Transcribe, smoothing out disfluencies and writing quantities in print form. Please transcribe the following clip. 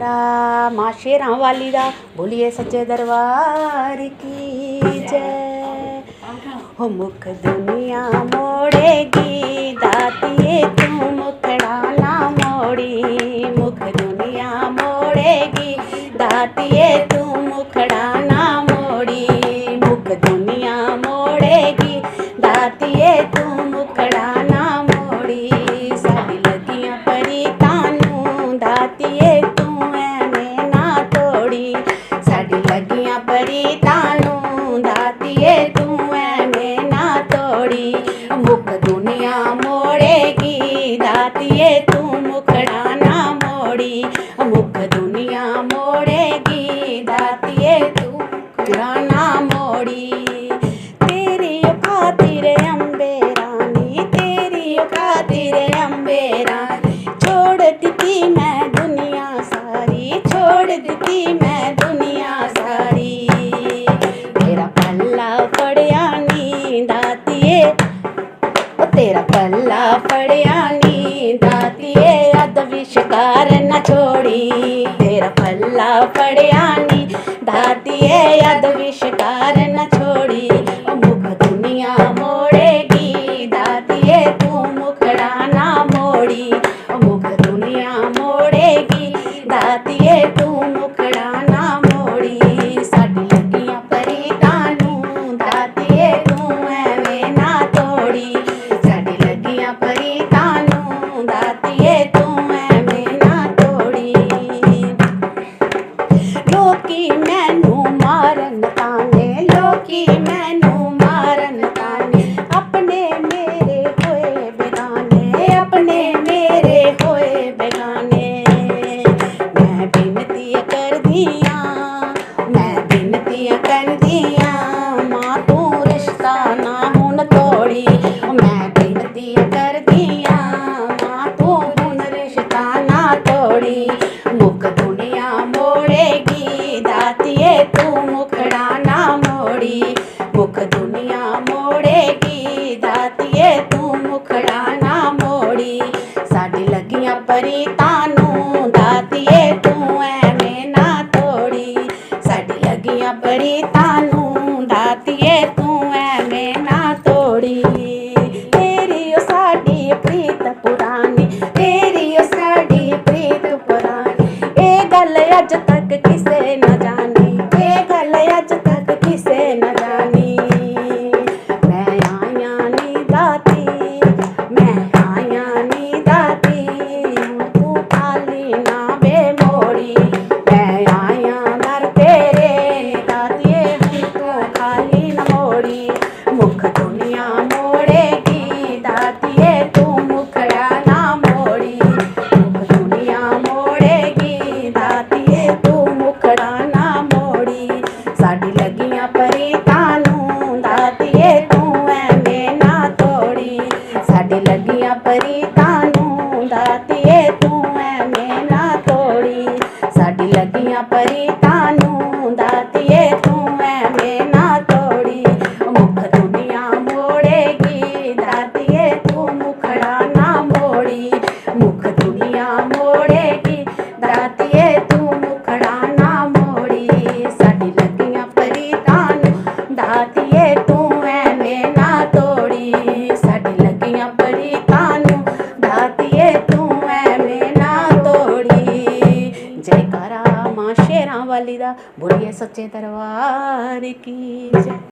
जयकारा माँ शेरां वाली दा, बोलिए सच्चे दरबार की जय। हो मुख दुनिया मोड़ेगी दातिए तू मुखड़ा ना मोड़ी, मुख दुनिया मोड़ेगी दातिए तू मुखड़ा ना मोड़ी, मुख दुनिया मोड़ेगी दातिए तू मुखड़ा ना मोड़ी। साडी लगियां परी तानू दातिए तू एवें ना तोड़ी, साडी लगियां परी तानू दातिए तू एवें ना तोड़ी। मुख दुनिया मोड़ेगी दातिए तू मुखड़ा ना मोड़ी, मुख दुनिया मोड़ेगी दातिए तू मुखड़ा ना मोड़ी। तेरी खातिर अम्बे रानी, तेरी खातिर अम्बे रानी, छोड़ दी मैं दुनिया सारी, छोड़ दी मैं दुनिया सारी। तेरा पल्ला पड़िया नी दातिए, तेरा पल्ला पड़िया नी दातिए, अद विश्कार न छोड़ी। तेरा पल्ला पड़िया नी दातिए, अद विश्कार न छोड़ी। मुख दुनिया मोड़ेगी दातिए तू मुखड़ा ना मोड़ी, मुख दुनिया मोड़ेगी दातिए तू मुखड़ा ना मोड़ी। साडी लगियां परी तानू दातिए तू एवें ना तोड़ी, साडी लगियां परी तानू दातिए तू एवें ना तोड़ी। लोकी मैनू मारन ताने, लोकी मैनू मारन ताने, अपने मेरे होए बेगाने, अपने मेरे होए बेगाने। मैं बिनती कर दिया, मैं बिनती कर दिया, मां तू रिश्ता ना हुन तोड़ी। मैं बिनती कर दिया, मां तू हुन रिश्ता ना तोड़ी। मुख दुनिया मोड़ेगी दातिए तू मुखड़ा ना मोड़ी, मुख दुनिया मोड़ेगी दातिए तू मुखड़ा ना मोड़ी। साडी लगियां परी तानू दातिए तू एवें ना तोड़ी, साडी लगियां परी तानू दातिए तू एवें ना तोड़ी। तेरी ओ साडी प्रीत पुरानी, तेरी ओ साडी प्रीत पुरानी, ए गल अज तक किसे न जानी, ए गल अज तक किसे न जानी। मैं आया नी दाती, मैं आया नी दाती, तू खाली ना बे मोड़ी। मैं आया दर तेरे दातिए तू खाली न मोड़ी। मुख दुनिया मोड़ेगी दातिए तू मुखड़ा ना मोड़ी, मुख दुनिया मोड़ेगी दातिए तू मुखड़ा ना मोड़ी। साडी लगियां परी तानू दातिए तू एवें ना तोड़ी, साडी लगियां परी तानू दातिए तू एवें ना तोड़ी। साडी लगियां परी तानू दातिए तू एवें ना तोड़ी। मुख दुनिया मोड़ेगी दातिए तू मुखड़ा ना मोड़ी, मुख दुनिया मोड़ेगी दातिए तू मुखड़ा ना मोड़ी। साडी लगियां परी तानू दातिए तू एवें ना तोड़ी, साडी लगियां परी तानू दातिए तू एवें ना तोड़ी। जयकारा माँ शेरां वाली दा, बोलिए सच्चे दरबार की जय।